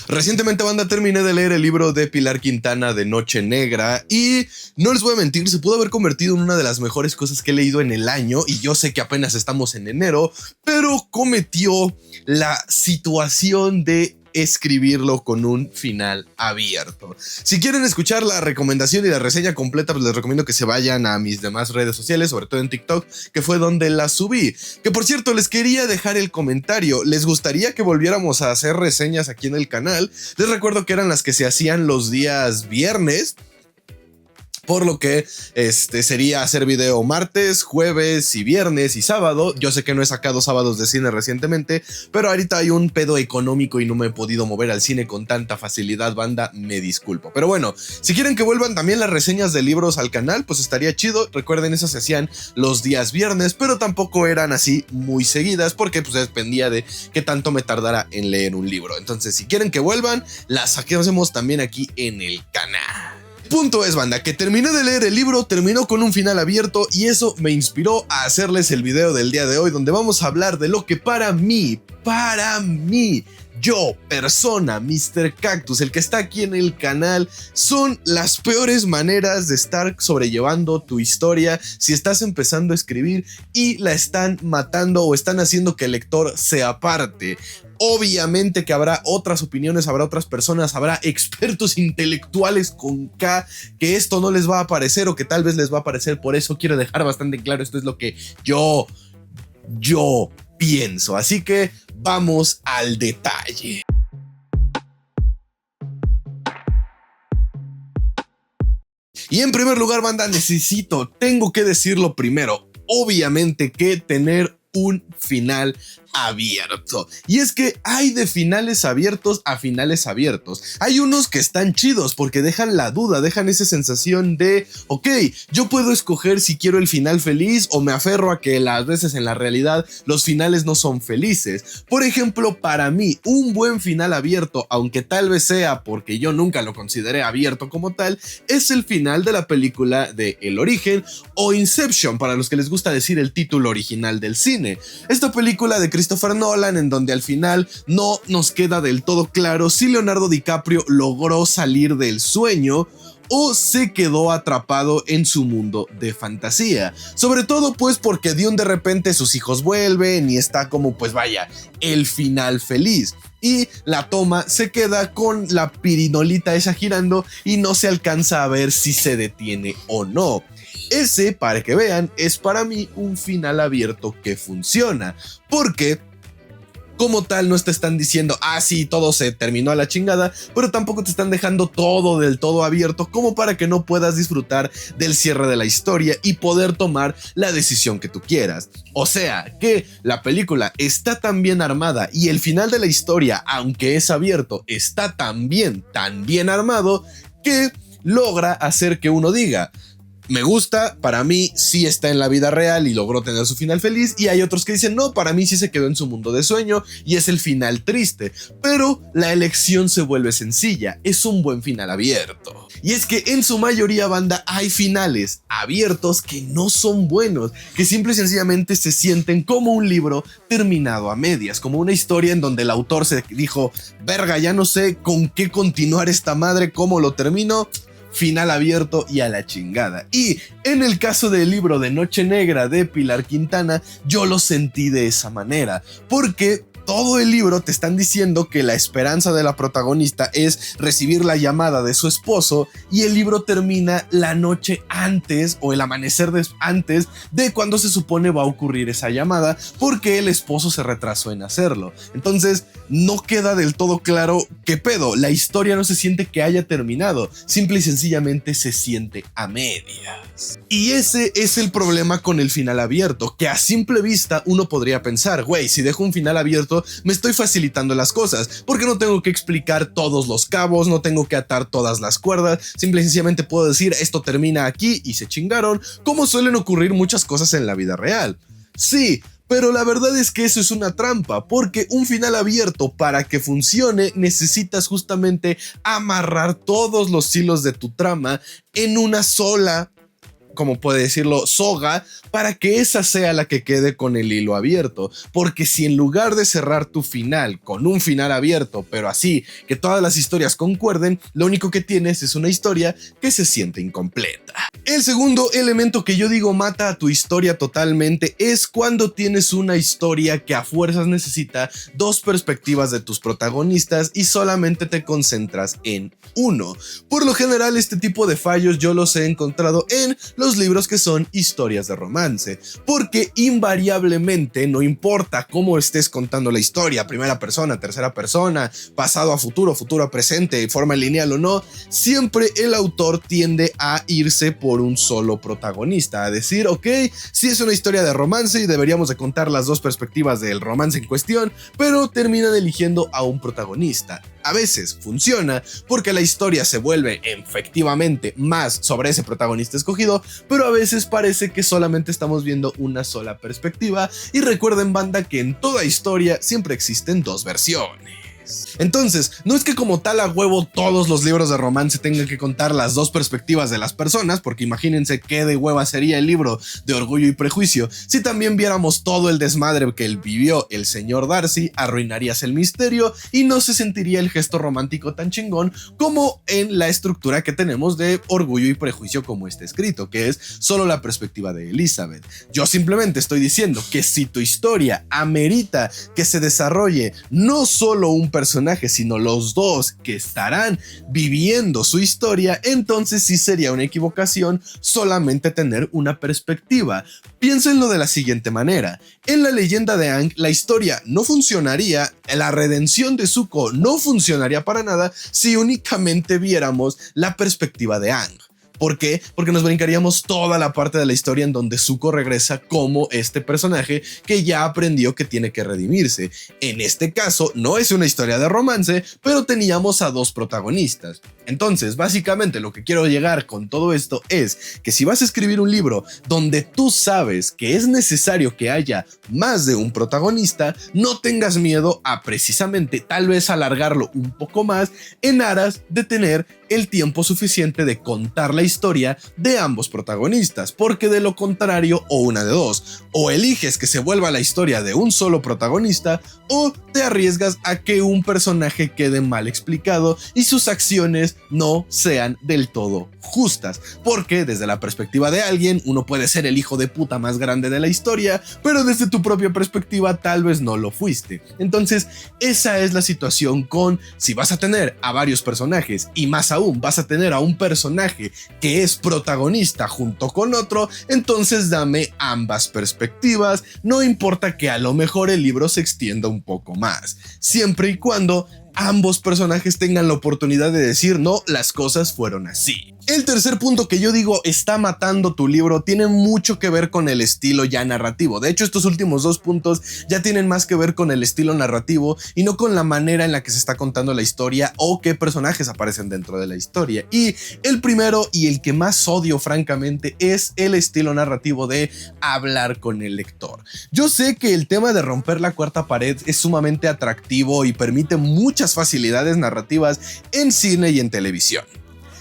Recientemente, banda, terminé de leer el libro de Pilar Quintana de Noche Negra y no les voy a mentir, se pudo haber convertido en una de las mejores cosas que he leído en el año, y yo sé que apenas estamos en enero, pero cometió la situación de escribirlo con un final abierto. Si quieren escuchar la recomendación y la reseña completa, pues les recomiendo que se vayan a mis demás redes sociales, sobre todo en TikTok, que fue donde la subí. Que por cierto, les quería dejar el comentario. ¿Les gustaría que volviéramos a hacer reseñas aquí en el canal? Les recuerdo que eran las que se hacían los días viernes, por lo que sería hacer video martes, jueves y viernes y sábado. Yo sé que no he sacado sábados de cine recientemente, pero ahorita hay un pedo económico y no me he podido mover al cine con tanta facilidad, banda, me disculpo. Pero bueno, si quieren que vuelvan también las reseñas de libros al canal, pues estaría chido. Recuerden, esas se hacían los días viernes, pero tampoco eran así muy seguidas, porque pues dependía de qué tanto me tardara en leer un libro. Entonces, si quieren que vuelvan, las hacemos también aquí en el canal. Punto es, banda, que terminé de leer el libro, terminó con un final abierto, y eso me inspiró a hacerles el video del día de hoy, donde vamos a hablar de lo que para mí, yo, persona, Mr. Cactus, el que está aquí en el canal, son las peores maneras de estar sobrellevando tu historia si estás empezando a escribir y la están matando o están haciendo que el lector se aparte. Obviamente que habrá otras opiniones, habrá otras personas, habrá expertos intelectuales con K que esto no les va a parecer o que tal vez les va a parecer. Por eso quiero dejar bastante claro, esto es lo que yo pienso. Así que vamos al detalle. Y en primer lugar, banda, tengo que decirlo primero, obviamente que tener un final abierto. Y es que hay de finales abiertos a finales abiertos. Hay unos que están chidos porque dejan la duda, dejan esa sensación de, ok, yo puedo escoger si quiero el final feliz o me aferro a que las veces en la realidad los finales no son felices. Por ejemplo, para mí, un buen final abierto, aunque tal vez sea porque yo nunca lo consideré abierto como tal, es el final de la película de El Origen o Inception, para los que les gusta decir el título original del cine. Esta película de Christopher Nolan, en donde al final no nos queda del todo claro si Leonardo DiCaprio logró salir del sueño o se quedó atrapado en su mundo de fantasía. Sobre todo pues porque de repente sus hijos vuelven y está como pues vaya, el final feliz. Y la toma se queda con la pirinolita esa girando y no se alcanza a ver si se detiene o no. Ese, para que vean, es para mí un final abierto que funciona, porque como tal no te están diciendo, sí, todo se terminó a la chingada, pero tampoco te están dejando todo del todo abierto como para que no puedas disfrutar del cierre de la historia y poder tomar la decisión que tú quieras. O sea, que la película está tan bien armada y el final de la historia, aunque es abierto, está tan bien armado que logra hacer que uno diga, me gusta, para mí sí está en la vida real y logró tener su final feliz, y hay otros que dicen no, para mí sí se quedó en su mundo de sueño y es el final triste, pero la elección se vuelve sencilla, es un buen final abierto. Y es que en su mayoría, banda, hay finales abiertos que no son buenos, que simple y sencillamente se sienten como un libro terminado a medias, como una historia en donde el autor se dijo, verga, ya no sé con qué continuar esta madre, cómo lo termino, final abierto y a la chingada. Y en el caso del libro de Noche Negra de Pilar Quintana, yo lo sentí de esa manera, porque todo el libro te están diciendo que la esperanza de la protagonista es recibir la llamada de su esposo, y el libro termina la noche antes o el amanecer antes de cuando se supone va a ocurrir esa llamada, porque el esposo se retrasó en hacerlo. Entonces no queda del todo claro qué pedo, la historia no se siente que haya terminado, simple y sencillamente se siente a medias. Y ese es el problema con el final abierto, que a simple vista uno podría pensar, güey, si dejo un final abierto me estoy facilitando las cosas, porque no tengo que explicar todos los cabos, no tengo que atar todas las cuerdas, simple y sencillamente puedo decir esto termina aquí y se chingaron, como suelen ocurrir muchas cosas en la vida real. Sí, pero la verdad es que eso es una trampa, porque un final abierto, para que funcione, necesitas justamente amarrar todos los hilos de tu trama en una sola como puede decirlo, soga para que esa sea la que quede con el hilo abierto. Porque si en lugar de cerrar tu final con un final abierto, pero así que todas las historias concuerden, lo único que tienes es una historia que se siente incompleta. El segundo elemento que yo digo mata a tu historia totalmente es cuando tienes una historia que a fuerzas necesita dos perspectivas de tus protagonistas y solamente te concentras en uno. Por lo general, este tipo de fallos yo los he encontrado en los libros que son historias de romance, porque invariablemente, no importa cómo estés contando la historia, primera persona, tercera persona, pasado a futuro, futuro a presente, forma lineal o no, siempre el autor tiende a irse por un solo protagonista, a decir, ok, sí es una historia de romance y deberíamos de contar las dos perspectivas del romance en cuestión, pero terminan eligiendo a un protagonista. A veces funciona porque la historia se vuelve efectivamente más sobre ese protagonista escogido, pero a veces parece que solamente estamos viendo una sola perspectiva, y recuerden, banda, que en toda historia siempre existen dos versiones. Entonces, no es que como tal a huevo todos los libros de romance tengan que contar las dos perspectivas de las personas, porque imagínense qué de hueva sería el libro de Orgullo y Prejuicio si también viéramos todo el desmadre que vivió el señor Darcy. Arruinarías el misterio y no se sentiría el gesto romántico tan chingón como en la estructura que tenemos de Orgullo y Prejuicio como está escrito, que es solo la perspectiva de Elizabeth. Yo simplemente estoy diciendo que si tu historia amerita que se desarrolle no solo un personaje, sino los dos que estarán viviendo su historia, entonces sí sería una equivocación solamente tener una perspectiva. Piénsenlo de la siguiente manera: en la leyenda de Aang, la historia no funcionaría, la redención de Zuko no funcionaría para nada si únicamente viéramos la perspectiva de Aang. ¿Por qué? Porque nos brincaríamos toda la parte de la historia en donde Zuko regresa como este personaje que ya aprendió que tiene que redimirse. En este caso no es una historia de romance, pero teníamos a dos protagonistas. Entonces, básicamente lo que quiero llegar con todo esto es que si vas a escribir un libro donde tú sabes que es necesario que haya más de un protagonista, no tengas miedo a precisamente tal vez alargarlo un poco más en aras de tener el tiempo suficiente de contar la historia de ambos protagonistas, porque de lo contrario, o una de dos, o eliges que se vuelva la historia de un solo protagonista, o te arriesgas a que un personaje quede mal explicado y sus acciones no sean del todo justas, porque desde la perspectiva de alguien uno puede ser el hijo de puta más grande de la historia, pero desde tu propia perspectiva tal vez no lo fuiste. Entonces esa es la situación con si vas a tener a varios personajes, y más aún vas a tener a un personaje que es protagonista junto con otro, entonces dame ambas perspectivas, no importa que a lo mejor el libro se extienda un poco más, siempre y cuando ambos personajes tengan la oportunidad de decir no, las cosas fueron así. El tercer punto que yo digo está matando tu libro tiene mucho que ver con el estilo ya narrativo. De hecho, estos últimos dos puntos ya tienen más que ver con el estilo narrativo y no con la manera en la que se está contando la historia o qué personajes aparecen dentro de la historia. Y el primero y el que más odio, francamente, es el estilo narrativo de hablar con el lector. Yo sé que el tema de romper la cuarta pared es sumamente atractivo y permite muchas facilidades narrativas en cine y en televisión.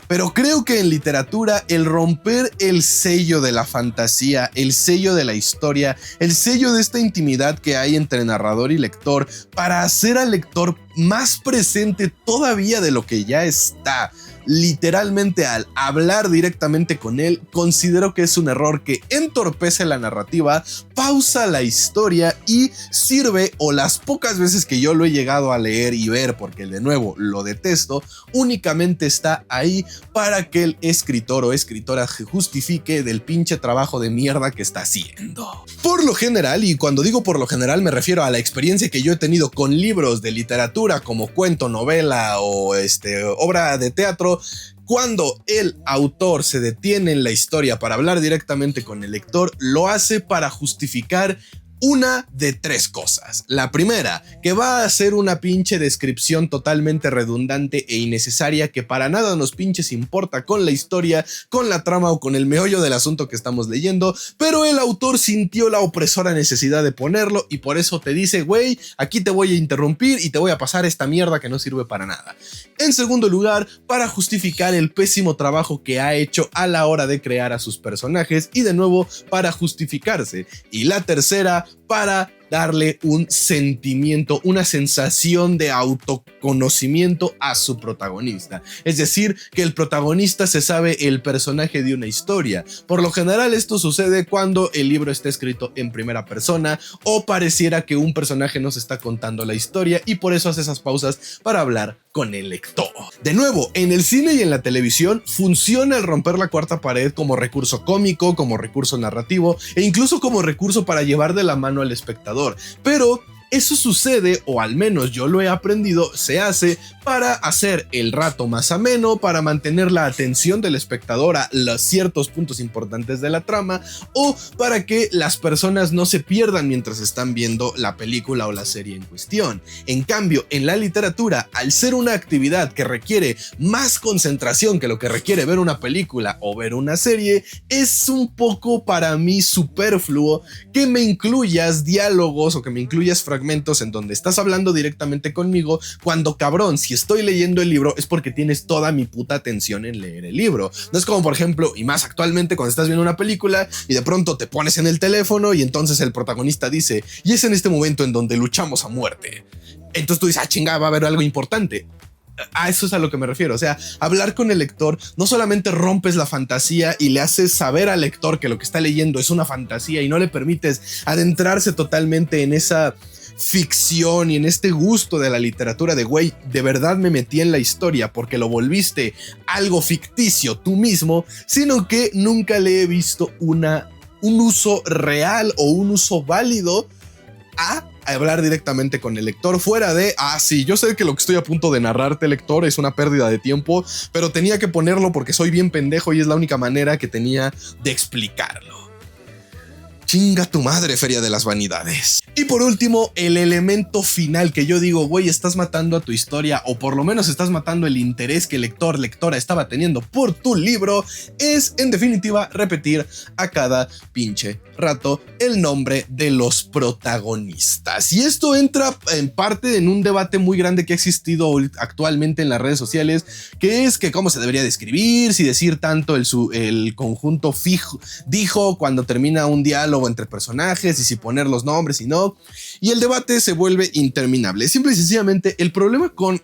Pero creo que en literatura el romper el sello de la fantasía, el sello de la historia, el sello de esta intimidad que hay entre narrador y lector para hacer al lector más presente todavía de lo que ya está, literalmente al hablar directamente con él, considero que es un error que entorpece la narrativa, pausa la historia y sirve, o las pocas veces que yo lo he llegado a leer y ver, porque de nuevo lo detesto, únicamente está ahí para que el escritor o escritora justifique del pinche trabajo de mierda que está haciendo. Por lo general, y cuando digo por lo general me refiero a la experiencia que yo he tenido con libros de literatura como cuento, novela o obra de teatro, cuando el autor se detiene en la historia para hablar directamente con el lector, lo hace para justificar Una de tres cosas. La primera, que va a ser una pinche descripción totalmente redundante e innecesaria que para nada nos pinches importa con la historia, con la trama o con el meollo del asunto que estamos leyendo, pero el autor sintió la opresora necesidad de ponerlo y por eso te dice, güey, aquí te voy a interrumpir y te voy a pasar esta mierda que no sirve para nada. En segundo lugar, para justificar el pésimo trabajo que ha hecho a la hora de crear a sus personajes y de nuevo para justificarse. Y la tercera, para darle un sentimiento, una sensación de autoconocimiento a su protagonista. Es decir, que el protagonista se sabe el personaje de una historia. Por lo general esto sucede cuando el libro está escrito en primera persona o pareciera que un personaje nos está contando la historia y por eso hace esas pausas para hablar con el lector. De nuevo, en el cine y en la televisión funciona el romper la cuarta pared como recurso cómico, como recurso narrativo e incluso como recurso para llevar de la mano al espectador. Pero eso sucede, o al menos yo lo he aprendido, se hace para hacer el rato más ameno, para mantener la atención del espectador a los ciertos puntos importantes de la trama o para que las personas no se pierdan mientras están viendo la película o la serie en cuestión. En cambio, en la literatura, al ser una actividad que requiere más concentración que lo que requiere ver una película o ver una serie, es un poco para mí superfluo que me incluyas diálogos o que me incluyas fragmentos en donde estás hablando directamente conmigo cuando, cabrón, si estoy leyendo el libro es porque tienes toda mi puta atención en leer el libro. No es como, por ejemplo, y más actualmente cuando estás viendo una película y de pronto te pones en el teléfono y entonces el protagonista dice, y es en este momento en donde luchamos a muerte. Entonces tú dices, ah, chinga, va a haber algo importante. A eso es a lo que me refiero. O sea, hablar con el lector no solamente rompes la fantasía y le haces saber al lector que lo que está leyendo es una fantasía y no le permites adentrarse totalmente en esa ficción y en este gusto de la literatura de güey, de verdad me metí en la historia porque lo volviste algo ficticio tú mismo, sino que nunca le he visto un uso real o un uso válido a hablar directamente con el lector fuera de, sí, yo sé que lo que estoy a punto de narrarte, lector, es una pérdida de tiempo, pero tenía que ponerlo porque soy bien pendejo y es la única manera que tenía de explicarlo. Chinga tu madre, Feria de las Vanidades. Y por último, el elemento final que yo digo, güey, estás matando a tu historia o por lo menos estás matando el interés que el lector, lectora estaba teniendo por tu libro, es en definitiva repetir a cada pinche rato el nombre de los protagonistas. Y esto entra en parte en un debate muy grande que ha existido actualmente en las redes sociales, que es que cómo se debería describir, si decir tanto el conjunto fijo, dijo cuando termina un diálogo entre personajes y si poner los nombres y no. Y el debate se vuelve interminable. Simple y sencillamente el problema con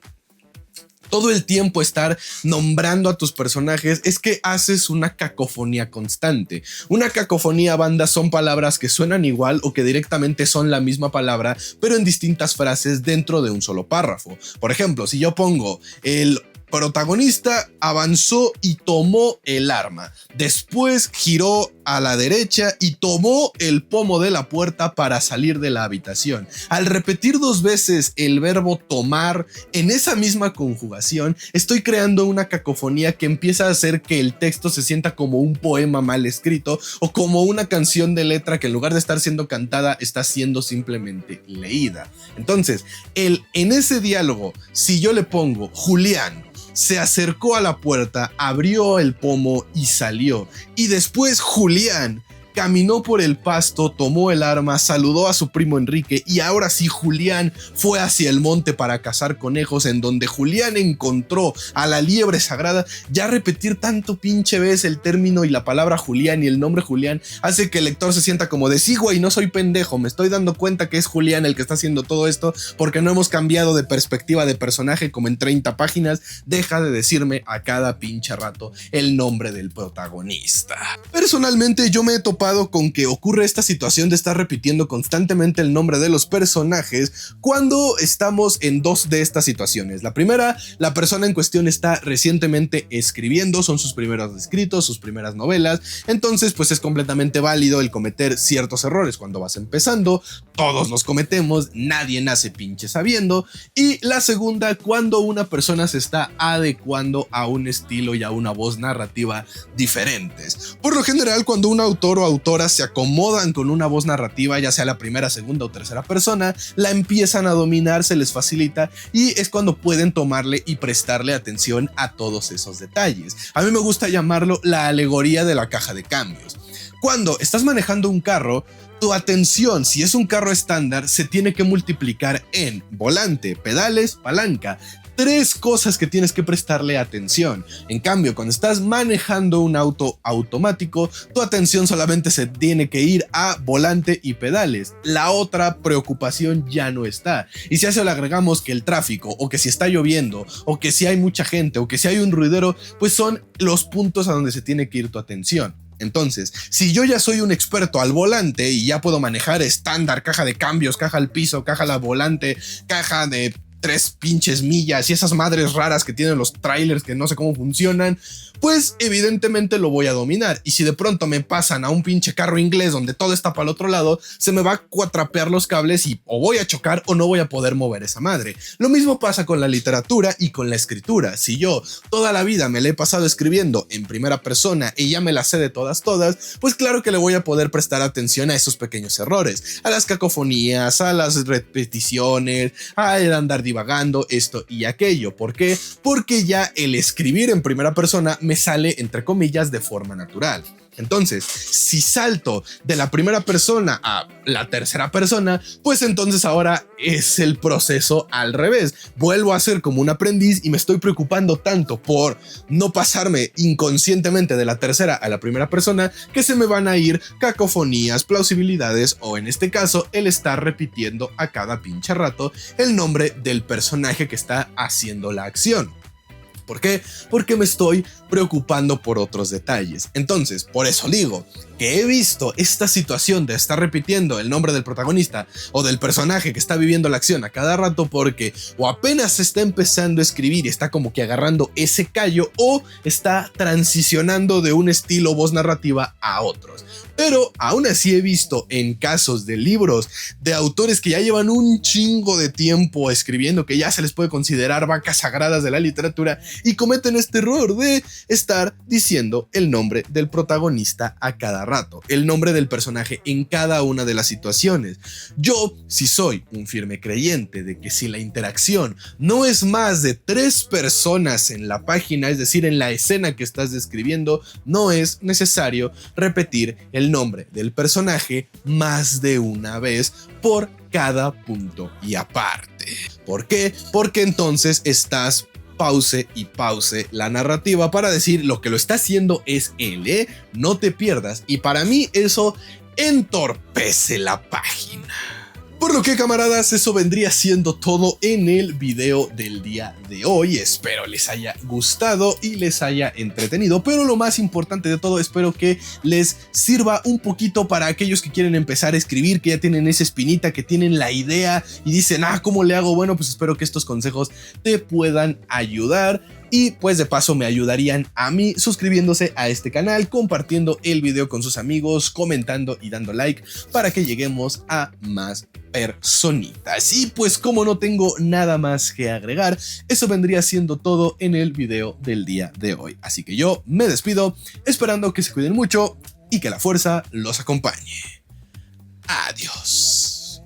todo el tiempo estar nombrando a tus personajes es que haces una cacofonía constante. Una cacofonía, banda, son palabras que suenan igual o que directamente son la misma palabra, pero en distintas frases dentro de un solo párrafo. Por ejemplo, si yo pongo el protagonista avanzó y tomó el arma. Después giró a la derecha y tomó el pomo de la puerta para salir de la habitación. Al repetir dos veces el verbo tomar en esa misma conjugación, estoy creando una cacofonía que empieza a hacer que el texto se sienta como un poema mal escrito o como una canción de letra que en lugar de estar siendo cantada está siendo simplemente leída. Entonces, en ese diálogo, si yo le pongo Julián se acercó a la puerta, abrió el pomo y salió. Y después Julián caminó por el pasto, tomó el arma, saludó a su primo Enrique y ahora sí Julián fue hacia el monte para cazar conejos, en donde Julián encontró a la liebre sagrada. Ya repetir tanto pinche vez el término y la palabra Julián y el nombre Julián hace que el lector se sienta como de sí, güey, no soy pendejo, me estoy dando cuenta que es Julián el que está haciendo todo esto porque no hemos cambiado de perspectiva de personaje como en 30 páginas. Deja de decirme a cada pinche rato el nombre del protagonista. Personalmente yo me he topado con que ocurre esta situación de estar repitiendo constantemente el nombre de los personajes cuando estamos en dos de estas situaciones. La primera, la persona en cuestión está recientemente escribiendo, son sus primeros escritos, sus primeras novelas, entonces pues es completamente válido el cometer ciertos errores cuando vas empezando. todos los cometemos, nadie nace pinche sabiendo. Y la segunda, cuando una persona se está adecuando a un estilo y a una voz narrativa diferentes. Por lo general, cuando un autor o autora se acomodan con una voz narrativa, ya sea la primera, segunda o tercera persona, la empiezan a dominar, se les facilita y es cuando pueden tomarle y prestarle atención a todos esos detalles. A mí me gusta llamarlo la alegoría de la caja de cambios. Cuando estás manejando un carro, tu atención, si es un carro estándar, se tiene que multiplicar en volante, pedales, palanca. 3 cosas que tienes que prestarle atención. En cambio, cuando estás manejando un auto automático, tu atención solamente se tiene que ir a volante y pedales. La otra preocupación ya no está. Y si a eso le agregamos que el tráfico, o que si está lloviendo, o que si hay mucha gente, o que si hay un ruidero, pues son los puntos a donde se tiene que ir tu atención. Entonces, si yo ya soy un experto al volante y ya puedo manejar estándar, caja de cambios, caja al piso, caja al volante, caja de 3 pinches millas y esas madres raras que tienen los trailers que no sé cómo funcionan, pues evidentemente lo voy a dominar. Y si de pronto me pasan a un pinche carro inglés donde todo está para el otro lado, se me va a cuatrapear los cables y o voy a chocar o no voy a poder mover esa madre. Lo mismo pasa con la literatura y con la escritura. Si yo toda la vida me la he pasado escribiendo en primera persona y ya me la sé de todas, pues claro que le voy a poder prestar atención a esos pequeños errores, a las cacofonías, a las repeticiones, a el andar divagando, esto y aquello. ¿Por qué? Porque ya el escribir en primera persona me sale, entre comillas, de forma natural. Entonces, si salto de la primera persona a la tercera persona, pues entonces ahora es el proceso al revés. Vuelvo a ser como un aprendiz y me estoy preocupando tanto por no pasarme inconscientemente de la tercera a la primera persona que se me van a ir cacofonías, plausibilidades o en este caso el estar repitiendo a cada pinche rato el nombre del personaje que está haciendo la acción. ¿Por qué? Porque me estoy preocupando por otros detalles. Entonces, por eso digo que he visto esta situación de estar repitiendo el nombre del protagonista o del personaje que está viviendo la acción a cada rato porque o apenas se está empezando a escribir y está como que agarrando ese callo o está transicionando de un estilo voz narrativa a otros. Pero aún así he visto en casos de libros de autores que ya llevan un chingo de tiempo escribiendo, que ya se les puede considerar vacas sagradas de la literatura y cometen este error de estar diciendo el nombre del protagonista a cada rato, el nombre del personaje en cada una de las situaciones. Yo sí soy un firme creyente de que si la interacción no es más de 3 personas en la página, es decir, en la escena que estás describiendo, no es necesario repetir el nombre del personaje más de una vez por cada punto y aparte. ¿Por qué? Porque entonces estás pause y pause la narrativa para decir lo que lo está haciendo es él, no te pierdas. Y para mí eso entorpece la página. Por lo que, camaradas, eso vendría siendo todo en el video del día de hoy. Espero les haya gustado y les haya entretenido, pero lo más importante de todo, espero que les sirva un poquito para aquellos que quieren empezar a escribir, que ya tienen esa espinita, que tienen la idea y dicen, ¿cómo le hago? Bueno, pues espero que estos consejos te puedan ayudar. Y pues de paso me ayudarían a mí suscribiéndose a este canal, compartiendo el video con sus amigos, comentando y dando like para que lleguemos a más personitas. Y pues como no tengo nada más que agregar, eso vendría siendo todo en el video del día de hoy. Así que yo me despido esperando que se cuiden mucho y que la fuerza los acompañe. Adiós.